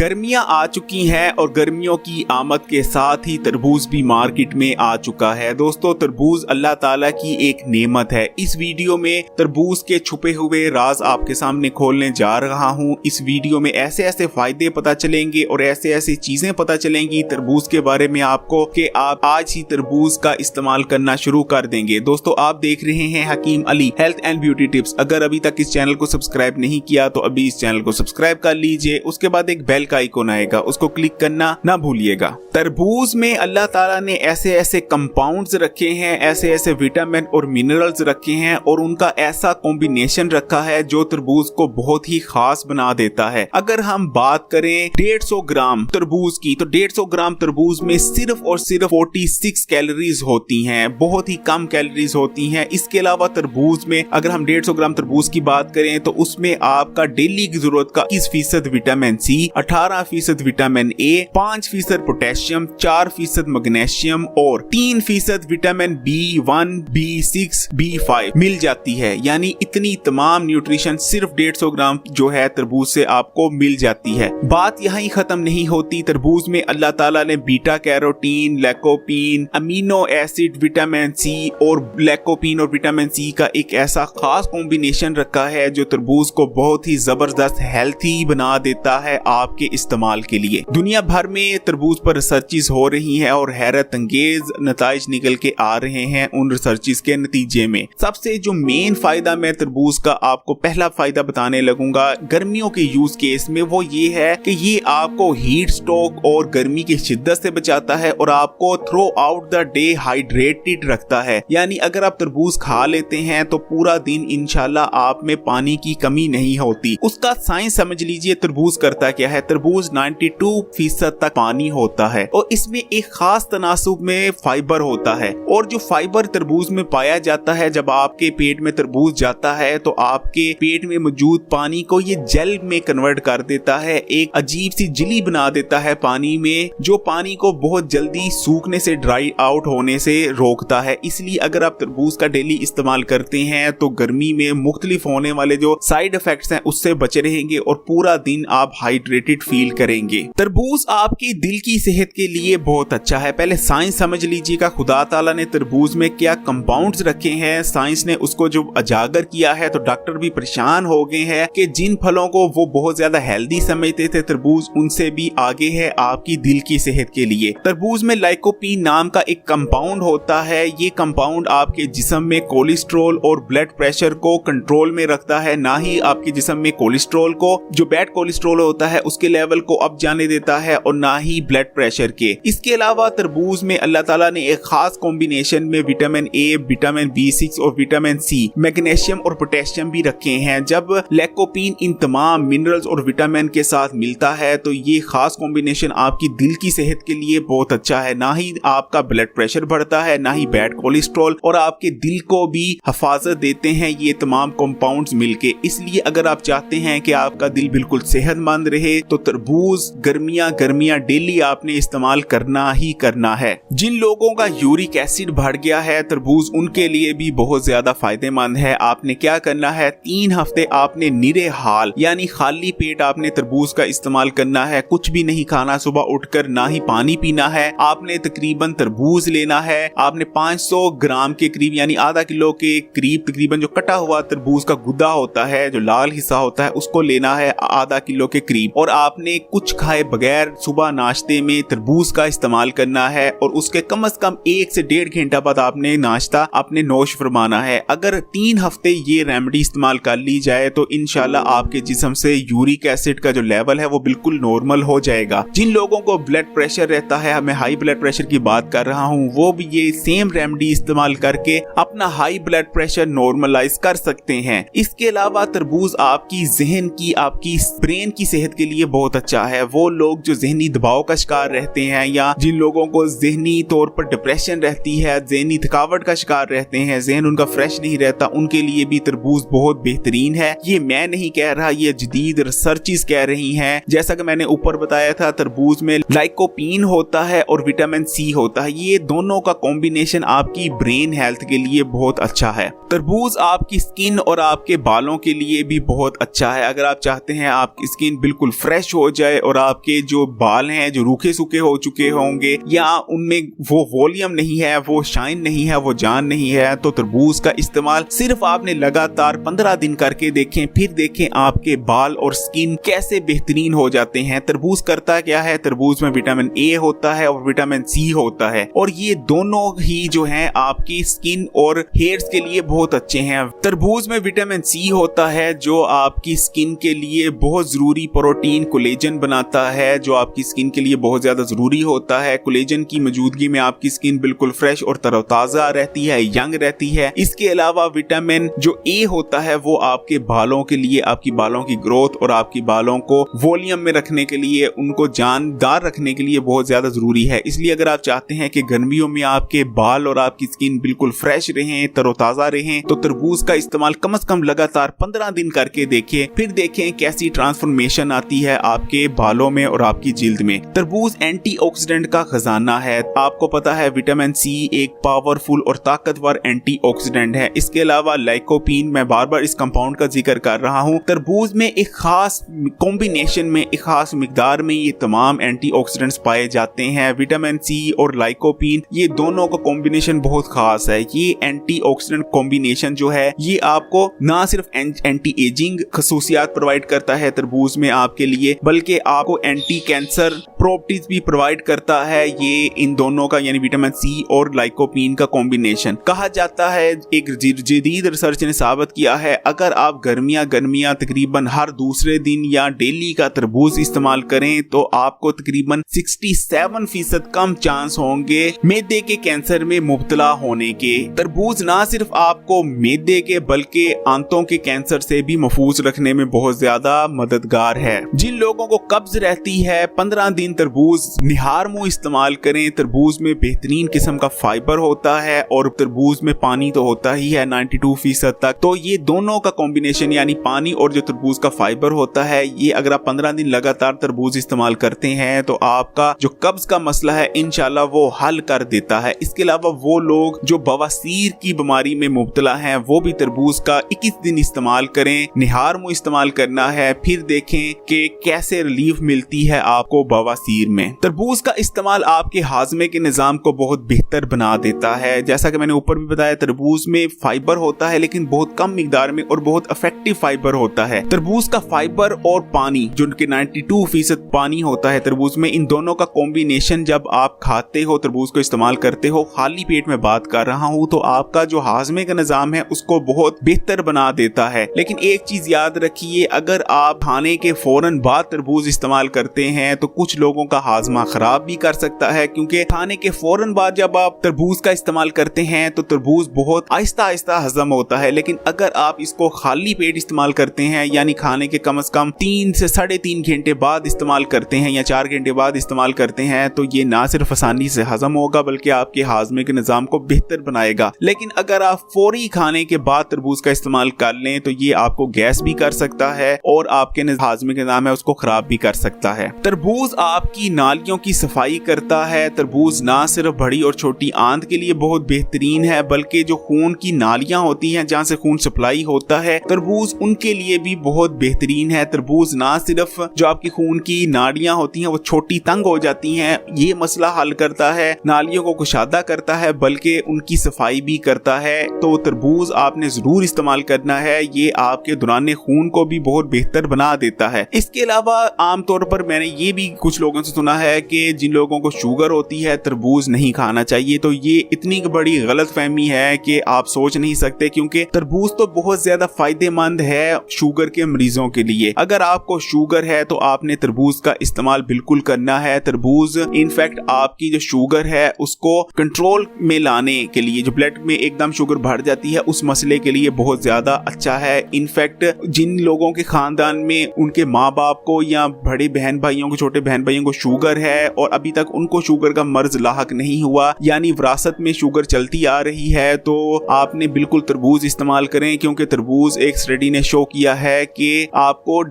गर्मियां आ चुकी हैं और गर्मियों की आमद के साथ ही तरबूज भी मार्केट में आ चुका है। दोस्तों, तरबूज अल्लाह ताला की एक नेमत है। इस वीडियो में तरबूज के छुपे हुए राज आपके सामने खोलने जा रहा हूं। इस वीडियो में ऐसे ऐसे फायदे पता चलेंगे और ऐसे ऐसी चीजें पता चलेंगी तरबूज के बारे में आपको कि आप आज ही तरबूज का इस्तेमाल करना शुरू कर देंगे। दोस्तों, आप देख रहे हैं Hakim Ali health and beauty tips. अगर अभी तक इस चैनल को सब्सक्राइब नहीं किया तो अभी इस चैनल को सब्सक्राइब कर लीजिए। उसके बाद एक बेल का आइकॉन आएगा, उसको क्लिक करना ना भूलिएगा। तरबूज में अल्लाह ताला ने ऐसे ऐसे कंपाउंड्स रखे हैं, ऐसे ऐसे विटामिन और मिनरल्स रखे हैं और उनका ऐसा कॉम्बिनेशन रखा है जो तरबूज को बहुत ही खास बना देता है। अगर हम बात करें 150 ग्राम तरबूज की, तो 150 ग्राम तरबूज में सिर्फ और सिर्फ 46 कैलोरीज होती हैं, बहुत ही कम कैलोरीज होती हैं। इसके अलावा तरबूज में अगर हम 150 ग्राम तरबूज की बात करें तो उसमें आपका डेली की जरूरत का 21% vitamin C, 18% vitamin A, 5% potassium, 4% magnesium और 3% विटामिन B1, B6, B5 मिल जाती है। यानी इतनी तमाम न्यूट्रिशन सिर्फ 150 ग्राम जो है तरबूज से आपको मिल जाती है। बात यहीं खत्म नहीं होती। तरबूज में अल्लाह ताला ने beta carotene, lycopene, amino acid, vitamin C और लैकोपीन और विटामिन सी का एक ऐसा खास कॉम्बिनेशन रखा है जो तरबूज को बहुत ही जबरदस्त हेल्थी बना देता है आपके इस्तेमाल के लिए। दुनिया भर में तरबूज पर रिसर्चेस हो रही हैं और हैरत अंगेज नताइज निकल के आ रहे हैं उन रिसर्चेस के नतीजे में। सबसे जो मेन फायदा मैं तरबूज का आपको पहला फायदा बताने लगूंगा गर्मियों के यूज केस में, वो ये है कि ये आपको हीट स्ट्रोक और गर्मी की शिद्दत से बचाता है और आपको through out the day hydrated रखता है। यानी अगर आप तरबूज खा लेते हैं तो पूरा दिन इंशाल्लाह आप में पानी की कमी नहीं होती। उसका साइंस समझ लीजिए तरबूज करता क्या है। तरबूज 92% तक पानी होता है और इसमें एक खास तनासुब में फाइबर होता है और जो फाइबर तरबूज में पाया जाता है, जब आपके पेट में तरबूज जाता है तो आपके पेट में मौजूद पानी को ये जेल में कन्वर्ट कर देता है, एक अजीब सी झिल्ली बना देता है पानी में, जो पानी को बहुत जल्दी सूखने से, ड्राई आउट होने से रोकता है। इसलिए अगर आप तरबूज का डेली इस्तेमाल करते हैं तो गर्मी में मुख्तलिफ होने वाले जो साइड इफेक्ट्स हैं उससे बचे रहेंगे और पूरा दिन आप हाइड्रेटेड फील करेंगे। तरबूज आपकी दिल की सेहत के लिए बहुत अच्छा है। पहले साइंस समझ लीजिएगा, खुदा ताला ने तरबूज में क्या कंपाउंड्स रखे हैं, साइंस ने उसको जो उजागर किया है तो डॉक्टर भी परेशान हो गए हैं कि जिन फलों को वो बहुत ज्यादा हेल्दी समझते थे तरबूज उनसे भी आगे है आपकी दिल की सेहत के लिए। तरबूज में लाइकोपीन नाम का एक कंपाउंड होता है। ये कंपाउंड आपके जिस्म में कोलेस्ट्रॉल और ब्लड प्रेशर को कंट्रोल में रखता है, ना ही आपके जिस्म में कोलेस्ट्रॉल को, जो बैड कोलेस्ट्रॉल होता है उसके लेवल को अप जाने देता है और ना ही ब्लड प्रेशर के। इसके अलावा तरबूज में अल्लाह ताला ने एक खास कॉम्बिनेशन में विटामिन ए, विटामिन B6 और विटामिन सी, मैग्नीशियम और पोटेशियम भी रखे हैं। जब लैकोपीन इन तमाम मिनरल्स और विटामिन के साथ मिलता है तो ये खास कॉम्बिनेशन आपकी दिल की सेहत के लिए बहुत अच्छा है। ना ही आपका ब्लड प्रेशर बढ़ता है, ना ही बैड कोलेस्ट्रॉल, और आपके दिल को भी हिफाजत देते हैं ये तमाम कंपाउंड्स मिलके। इसलिए अगर आप चाहते हैं कि आपका दिल बिल्कुल सेहतमंद रहे तो तरबूज गर्मियां डेली आपने इस्तेमाल करना ही करना है। जिन लोगों का यूरिक एसिड बढ़ गया है तरबूज उनके लिए भी बहुत ज्यादा फायदेमंद है। आपने क्या करना है, 3 हफ्ते आपने निरे हाल यानी खाली पेट आपने तरबूज का इस्तेमाल करना है। कुछ भी नहीं खाना, सुबह उठकर ना ही पानी पीना है। आपने तकरीबन तरबूज लेना है, आपने 500 ग्राम के करीब यानी आधा किलो के करीब तकरीबन जो कटा हुआ तरबूज का गुद्दा होता है, जो लाल हिस्सा होता है, उसको लेना है आधा किलो के करीब। और आपने कुछ खाए बगैर सुबह नाश्ते में तरबूज का इस्तेमाल करना है और उसके कम से कम 1 से 1.5 घंटा बाद आपने नाश्ता अपने नोश फरमाना है। अगर 3 हफ्ते ये रेमेडी इस्तेमाल कर ली जाए तो इंशाल्लाह आपके जिस्म से यूरिक एसिड का जो लेवल है वो बिल्कुल नॉर्मल हो जाएगा। जिन लोगों को ब्लड प्रेशर रहता है, मैं हाई ब्लड प्रेशर की बात कर रहा हूँ, वो भी ये सेम रेमेडी इस्तेमाल करके अपना हाई ब्लड प्रेशर नॉर्मलाइज कर सकते हैं। इसके अलावा तरबूज आपकी जहन की, आपकी ब्रेन की सेहत के लिए बहुत अच्छा है। वो लोग जो जहनी दबाव का शिकार रहते हैं या जिन लोगों को जहनी तौर पर डिप्रेशन रहती है, जहनी थकावट का शिकार रहते हैं, जहन उनका फ्रेश नहीं रहता, उनके लिए भी तरबूज बहुत बेहतरीन है। ये मैं नहीं कह रहा, ये जदीद रिसर्चेस कह रही हैं। जैसा कि मैंने ऊपर बताया था, तरबूज में लाइकोपीन होता है और विटामिन सी होता है। ये दोनों का कॉम्बिनेशन आपकी ब्रेन हेल्थ के लिए बहुत अच्छा है। तरबूज आपकी स्किन और आपके बालों के लिए भी बहुत अच्छा है। अगर आप चाहते हैं आपकी स्किन बिल्कुल फ्रेश फ्रेश हो जाए और आपके जो बाल हैं जो रूखे सूखे हो चुके होंगे या उनमें वो वॉल्यूम नहीं है, वो शाइन नहीं है, वो जान नहीं है, तो तरबूज का इस्तेमाल सिर्फ आपने लगातार 15 दिन करके देखें, फिर देखें आपके बाल और स्किन कैसे बेहतरीन हो जाते हैं। तरबूज करता क्या है, तरबूज में विटामिन ए होता है और विटामिन सी होता है और ये दोनों ही जो हैं आपकी स्किन और हेयर्स के लिए बहुत अच्छे हैं। तरबूज में विटामिन सी होता है जो आपकी स्किन के लिए बहुत जरूरी प्रोटीन कोलेजन बनाता है, जो आपकी स्किन के लिए बहुत ज्यादा जरूरी होता है। कोलेजन की मौजूदगी में आपकी स्किन बिल्कुल फ्रेश और तरोताजा रहती है, यंग रहती है। इसके अलावा विटामिन जो ए होता है वो आपके बालों के लिए, आपकी बालों की ग्रोथ और आपकी बालों को वॉल्यूम में रखने के लिए, उनको जानदार रखने के लिए बहुत ज्यादा जरूरी है। इसलिए अगर आप चाहते हैं कि गर्मियों में आपके बाल और आपकी स्किन बिल्कुल फ्रेश रहें, तरोताजा रहें, तो तरबूज का इस्तेमाल कम से कम लगातार 15 दिन करके देखें, फिर देखें कैसी ट्रांसफॉर्मेशन आती है आपके बालों में और आपकी जिल्द में। तरबूज एंटीऑक्सीडेंट का खजाना है। आपको पता है विटामिन सी एक पावरफुल और ताकतवर एंटीऑक्सीडेंट है। इसके अलावा लाइकोपीन, मैं बार बार इस कंपाउंड का जिक्र कर रहा हूँ, तरबूज में एक खास कॉम्बिनेशन में, एक खास मिकदार में ये तमाम एंटीऑक्सीडेंट्स पाए जाते हैं। विटामिन सी और लाइकोपीन ये दोनों का कॉम्बिनेशन बहुत खास है। ये एंटीऑक्सीडेंट कॉम्बिनेशन जो है ये आपको ना सिर्फ एंटी एजिंग खसूसियात प्रोवाइड करता है तरबूज में आपके लिए, बल्कि आपको एंटी कैंसर प्रॉपर्टीज भी प्रोवाइड करता है। ये इन दोनों का यानी विटामिन सी और लाइकोपीन का कॉम्बिनेशन कहा जाता है। एक जदीद रिसर्च ने साबित किया है अगर आप गर्मियां तकरीबन हर दूसरे दिन या डेली का तरबूज इस्तेमाल करें तो आपको तकरीबन 67% कम चांस होंगे मैदे के कैंसर में मुब्तला होने के। तरबूज ना सिर्फ आपको मैदे के बल्कि आंतों के कैंसर से भी महफूज रखने में बहुत ज्यादा मददगार है। जिन लोगों को कब्ज रहती है 15 दिन तरबूज निहार मुंह इस्तेमाल करें। तरबूज में बेहतरीन किस्म का फाइबर होता है और तरबूज में पानी तो होता ही है 92% तक, तो ये दोनों का कॉम्बिनेशन यानी पानी और जो तरबूज का फाइबर होता है, ये अगर आप 15 दिन लगातार तरबूज इस्तेमाल करते हैं तो आपका जो कब्ज का मसला है इंशाल्लाह वो हल कर देता है। इसके अलावा वो लोग जो बवासीर की बीमारी में मुब्तला हैं वो भी तरबूज का 21 दिन इस्तेमाल करें, निहार मुंह इस्तेमाल करना है, फिर देखें कि कैसे रिलीफ मिलती है आपको बवासीर में। तरबूज का इस्तेमाल आपके हाजमे के निजाम को बहुत बेहतर बना देता है। जैसा कि मैंने ऊपर भी बताया तरबूज में फाइबर होता है लेकिन बहुत कम मिकदार में और बहुत इफेक्टिव फाइबर होता है। तरबूज का फाइबर और पानी जो कि 92% पानी होता है तरबूज में, इन दोनों का कॉम्बिनेशन जब आप खाते हो, तरबूज को इस्तेमाल करते हो, खाली पेट में बात कर रहा हूँ, तो आपका जो हाजमे का निजाम है उसको बहुत बेहतर बना देता है। लेकिन एक चीज याद रखिए, अगर आप खाने के फौरन बाद तरबूज इस्तेमाल करते हैं तो कुछ लोगों का हाजमा खराब भी कर सकता है, क्योंकि खाने के फौरन बाद जब आप तरबूज का इस्तेमाल करते हैं तो तरबूज बहुत आहिस्ता आहिस्ता हजम होता है। लेकिन अगर आप इसको खाली पेट इस्तेमाल करते हैं यानी खाने के कम से कम 3 से 3.5 घंटे बाद इस्तेमाल करते हैं या 4 घंटे बाद इस्तेमाल करते हैं तो ये ना सिर्फ आसानी से हजम होगा बल्कि आपके हाजमे के निजाम को बेहतर बनाएगा। लेकिन अगर आप फौरी खाने के बाद तरबूज का इस्तेमाल कर लें तो ये आपको गैस भी कर सकता है और आपके हाजमे के निजाम है उसको खराब भी कर सकता है। तरबूज आपकी नालियों की सफाई करता है। तरबूज ना सिर्फ बड़ी और छोटी आंत के लिए बहुत बेहतरीन है बल्कि जो खून की नालियां होती हैं जहां से खून सप्लाई होता है, तरबूज उनके लिए भी बहुत बेहतरीन है। तरबूज ना सिर्फ जो आपकी खून की नालियां होती हैं वो छोटी तंग हो जाती हैं, ये मसला हल करता है, नालियों को कुशादा करता है, बल्कि उनकी सफाई भी करता है। तो तरबूज आपने जरूर इस्तेमाल करना है, ये आपके दौरान खून को भी बहुत बेहतर बना देता है। इसके अलावा आमतौर पर मैंने ये भी कुछ लोगों से सुना है कि जिन लोगों को शुगर होती है तरबूज नहीं खाना चाहिए, तो ये इतनी बड़ी गलतफहमी है कि आप सोच नहीं सकते, क्योंकि तरबूज तो बहुत ज्यादा फायदेमंद है शुगर के मरीजों के लिए। अगर आपको शुगर है तो आपने तरबूज का इस्तेमाल बिल्कुल करना है। तरबूज इनफैक्ट आपकी जो शुगर है उसको कंट्रोल में लाने के लिए, जो ब्लड में एकदम शुगर बढ़ जाती है उस मसले के लिए बहुत ज्यादा अच्छा है। इनफैक्ट जिन लोगों के खानदान में उनके माँ बाप को या बड़े बहन भाइयों को, छोटे बहन भाइयों वालदेन को शुगर है और अभी तक उनको शुगर का मर्ज लाहक नहीं हुआ, यानी विरासत में शुगर चलती आ रही है, तो आपने बिल्कुल तरबूज इस्तेमाल करें, क्योंकि तरबूज एक स्टडी ने शो किया है कि आपको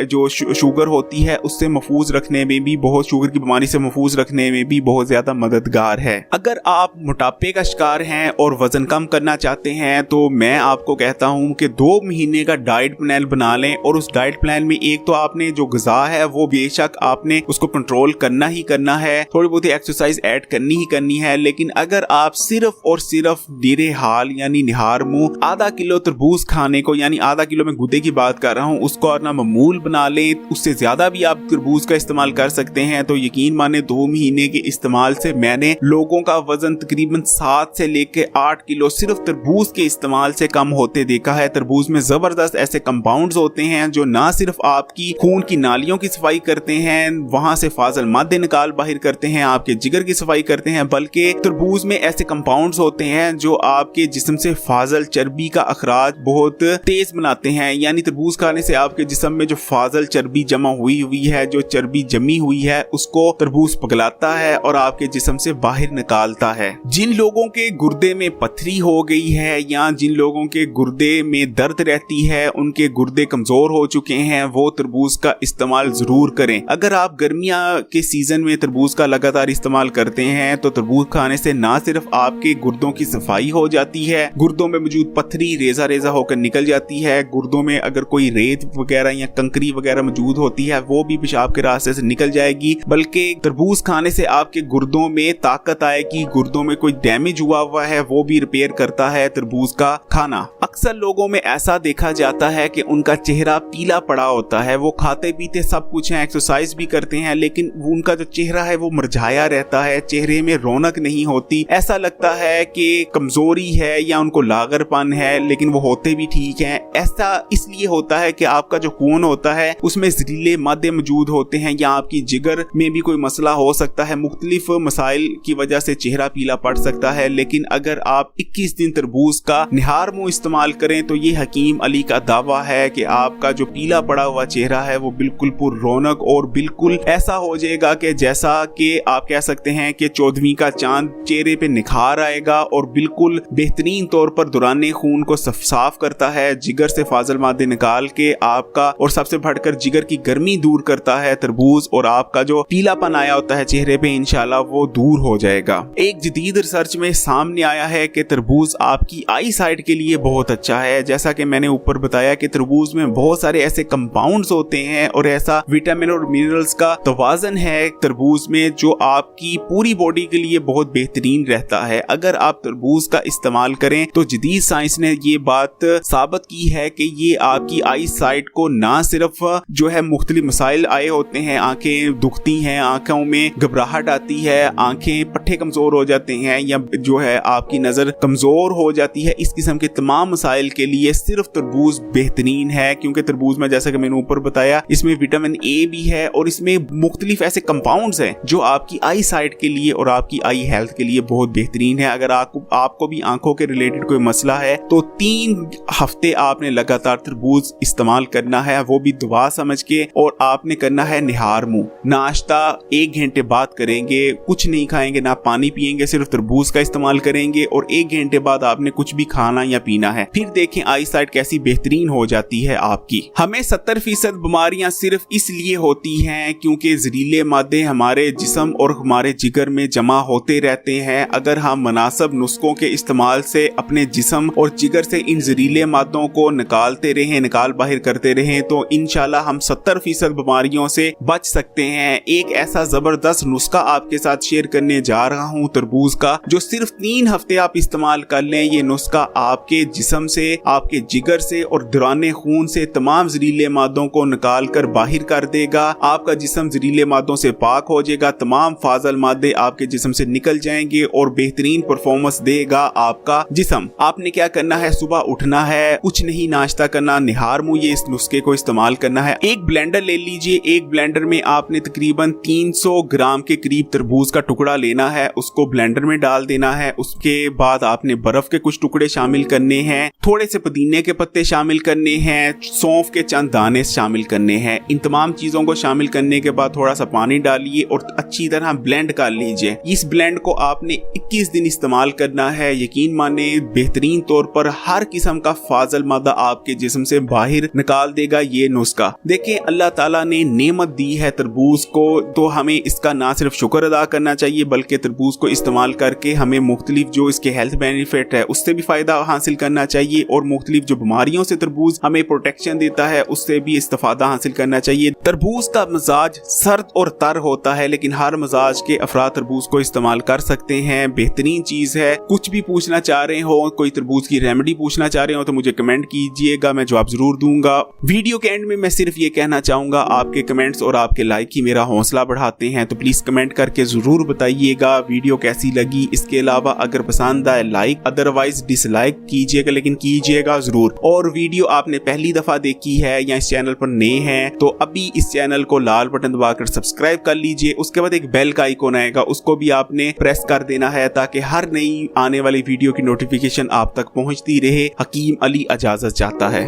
जो शुगर होती है उससे महफूज रखने में भी, बहुत शुगर की बीमारी से महफूज रखने में भी बहुत ज्यादा मददगार है। अगर आप मोटापे का शिकार हैं और वजन कम करना चाहते हैं तो मैं आपको कहता हूं कि 2 महीने का डाइट प्लान बना लें, और उस डाइट प्लान में एक तो आपने जो ग़िज़ा है वो बेशक आपने उसको कंट्रोल करना ही करना है, थोड़ी बहुत एक्सरसाइज ऐड करनी ही करनी है, लेकिन अगर आप सिर्फ और सिर्फ डीरे हाल यानी निहार मुंह आधा किलो तरबूज खाने को, यानी आधा किलो में गुदे की बात कर रहा हूँ, उसको अपना मामूल बना लें, उससे ज्यादा भी आप तरबूज का इस्तेमाल कर सकते हैं, तो यकीन माने 2 महीने के इस्तेमाल से मैंने लोगों का वजन तकरीबन 7 से लेके 8 किलो सिर्फ तरबूज के इस्तेमाल से कम होते देखा है। तरबूज में जबरदस्त ऐसे कंपाउंड्स होते हैं जो ना सिर्फ आपकी खून की नालियों की सफाई करते हैं, वहां से फाजल मादे निकाल बाहर करते हैं, आपके जिगर की सफाई करते हैं, बल्कि तरबूज में ऐसे कंपाउंड्स होते हैं जो आपके जिस्म से फाजल चर्बी का अखराज बहुत तेज बनाते हैं। यानी तरबूज खाने से आपके जिस्म में जो फाजल चर्बी जमा हुई है, जो चर्बी जमी हुई है, उसको तरबूज पगलाता है और आपके जिस्म से बाहर निकालता है। जिन लोगों के गुर्दे में पथरी हो गई है या जिन लोगों के गुर्दे में दर्द रहती है, उनके गुर्दे कमजोर हो चुके हैं, वो तरबूज का इस्तेमाल जरूर करें। अगर आप गर्मियां के सीजन में तरबूज का लगातार इस्तेमाल करते हैं तो तरबूज खाने से ना सिर्फ आपके गुर्दों की सफाई हो जाती है, गुर्दों में मौजूद पथरी रेजा रेजा होकर निकल जाती है, गुर्दों में अगर कोई रेत वगैरह या कंकरी वगैरह मौजूद होती है वो भी पेशाब के रास्ते से निकल जाएगी, बल्कि तरबूज खाने से आपके गुर्दों में ताकत आएगी, गुर्दों में कोई डैमेज हुआ है वो भी रिपेयर करता है तरबूज का खाना। अक्सर लोगों में ऐसा देखा जाता है कि उनका चेहरा पीला पड़ा होता है, वो खाते पीते सब कुछ है, एक्सरसाइज भी करते हैं, लेकिन उनका जो चेहरा है वो मुरझाया रहता है, चेहरे में रौनक नहीं होती, ऐसा लगता है कि कमजोरी है या उनको लागरपन है, लेकिन वो होते भी ठीक हैं। ऐसा इसलिए होता है कि आपका जो खून होता है उसमें जहरीले मादे मौजूद होते हैं या आपकी जिगर में भी कोई मसला हो सकता है, मुख्तलिफ मसाइल की वजह से चेहरा पीला पड़ सकता है। लेकिन अगर आप 21 दिन तरबूज का निहार मुंह इस्तेमाल करें तो ये हकीम अली का दावा है कि आपका जो पीला पड़ा हुआ चेहरा है वो बिल्कुल पुर रौनक और बिल्कुल ऐसा हो जाएगा कि जैसा कि आप कह सकते हैं कि 14वीं का चांद चेहरे पे निखार आएगा, और बिल्कुल बेहतरीन तौर पर दौराने खून को साफ करता है, जिगर से फाजल मादे निकाल के आपका, और सबसे बढ़कर जिगर की गर्मी दूर करता है तरबूज, और आपका जो पीलापन आया होता है चेहरे पे इंशाल्लाह वो दूर हो जाएगा। एक जदीद रिसर्च में सामने आया है कि तरबूज आपकी आई साइट के लिए बहुत अच्छा है। जैसा कि मैंने ऊपर बताया कि तरबूज में बहुत सारे ऐसे कंपाउंड्स होते हैं और ऐसा विटामिन और मिनरल्स का तवाज़न है तरबूज में जो आपकी पूरी बॉडी के लिए बहुत बेहतरीन रहता है। अगर आप तरबूज का इस्तेमाल करें तो जदीद साइंस ने ये बात साबित की है कि ये आपकी आई साइट को ना सिर्फ जो है मुख्तलिफ मसाइल आए होते हैं, आंखें दुखती हैं, आंखों में घबराहट आती है, आंखें पट्टे कमजोर हो जाते हैं या जो है आपकी नजर कमजोर हो जाती है, इस किस्म के तमाम मसाइल के लिए सिर्फ तरबूज बेहतरीन है, क्योंकि तरबूज में जैसा कि मैंने ऊपर बताया इसमें विटामिन ए भी है और इसमें मुख्तलिफ ऐसे कंपाउंड्स हैं जो आपकी आई साइट के लिए और आपकी आई हेल्थ के लिए बहुत बेहतरीन है। अगर आपको भी आंखों के रिलेटेड कोई मसला है तो 3 हफ्ते आपने लगातार तरबूज इस्तेमाल करना है, वो भी दुआ समझ के, और आपने करना है निहार मुंह। नाश्ता 1 घंटे बाद करेंगे, कुछ नहीं खाएंगे, ना पानी पिएंगे, सिर्फ तरबूज का इस्तेमाल करेंगे, और 1 घंटे बाद आपने कुछ भी खाना या पीना है। फिर देखें आई साइट कैसी बेहतरीन हो जाती है आपकी। हमें 70% बीमारियां सिर्फ इसलिए होती हैं क्योंकि जहरीले मादे हमारे जिस्म और हमारे जिगर में जमा होते रहते हैं। अगर हम मुनासिब नुस्खों के इस्तेमाल से अपने जिस्म और जिगर से इन जहरीले मादों को निकाल बाहर करते रहें तो इंशाल्लाह हम 70% बीमारियों से बच सकते हैं। एक ऐसा जबरदस्त नुस्खा आपके साथ शेयर करने जा रहा हूँ तरबूज का, जो सिर्फ 3 हफ्ते आप इस्तेमाल कर लें। ये नुस्खा आपके जिस्म से, आपके जिगर से और दौराने खून से तमाम जहरीले मादों को निकाल कर बाहर कर देगा। आपका जिस्म जहरीले मादों से पाक हो जाएगा, तमाम फाजल मादे आपके जिस्म से निकल जाएंगे और बेहतरीन परफॉर्मेंस देगा आपका जिस्म। आपने क्या करना है, सुबह उठना है, कुछ नहीं नाश्ता करना, निहार मुंह ये इस नुस्खे को इस्तेमाल करना है। एक ब्लेंडर ले लीजिए, एक ब्लेंडर में आपने तकरीबन 300 ग्राम के करीब तरबूज का टुकड़ा लेना है, उसको ब्लेंडर में डाल देना है। उसके बाद आपने बर्फ के कुछ टुकड़े शामिल करने हैं, थोड़े से पुदीने के पत्ते शामिल करने हैं, सौंफ के चंद दाने शामिल करने हैं। इन तमाम चीजों को शामिल करने के बाद थोड़ा सा पानी डालिए और अच्छी तरह ब्लेंड कर लीजिए। इस ब्लेंड को आपने 21 दिन इस्तेमाल करना है। यकीन माने बेहतरीन तौर पर हर किस्म का फाजल मादा आपके जिस्म से बाहर निकाल देगा ये नुस्खा। देखिए अल्लाह ताला ने नेमत दी है तरबूज को, तो हमें इसका ना सिर्फ शुक्र अदा करना चाहिए बल्कि तरबूज को इस्तेमाल करके हमें मुख्तलिफ जो इसके हेल्थ बेनिफिट है उससे भी फायदा हासिल करना चाहिए और मुख्तलिफ जो बीमारियों से तरबूज हमें प्रोटेक्शन देता है उससे भी इस्तेफादा हासिल करना चाहिए। तरबूज का मिजाज सर्द और तर होता है लेकिन हर मिजाज के अफराद तरबूज को इस्तेमाल कर सकते हैं। बेहतरीन चीज है। कुछ भी पूछना चाह रहे हो, कोई तरबूज की रेमेडी पूछना चाह रहे हो तो मुझे कमेंट कीजिएगा, मैं जवाब जरूर दूंगा। वीडियो के एंड में मैं सिर्फ ये कहना चाहूंगा, आपके कमेंट्स और आपके लाइक ही मेरा हौसला बढ़ाते हैं, तो प्लीज कमेंट करके जरूर बताइएगा वीडियो कैसी लगी। इसके अलावा अगर पसंद आए लाइक, अदरवाइज डिसलाइक कीजिएगा लेकिन कीजिएगा जरूर। और वीडियो आपने पहली दफा देखी है या इस चैनल पर नए हैं तो अभी इस चैनल को लाल बटन दबाकर सब्सक्राइब कर लीजिए। उसके बाद एक बेल का आइकॉन आएगा, उसको भी आपने प्रेस कर देना है ताकि हर नई आने वाली वीडियो की नोटिफिकेशन आप तक पहुंचती रहे। हकीम अली इजाजत चाहता है।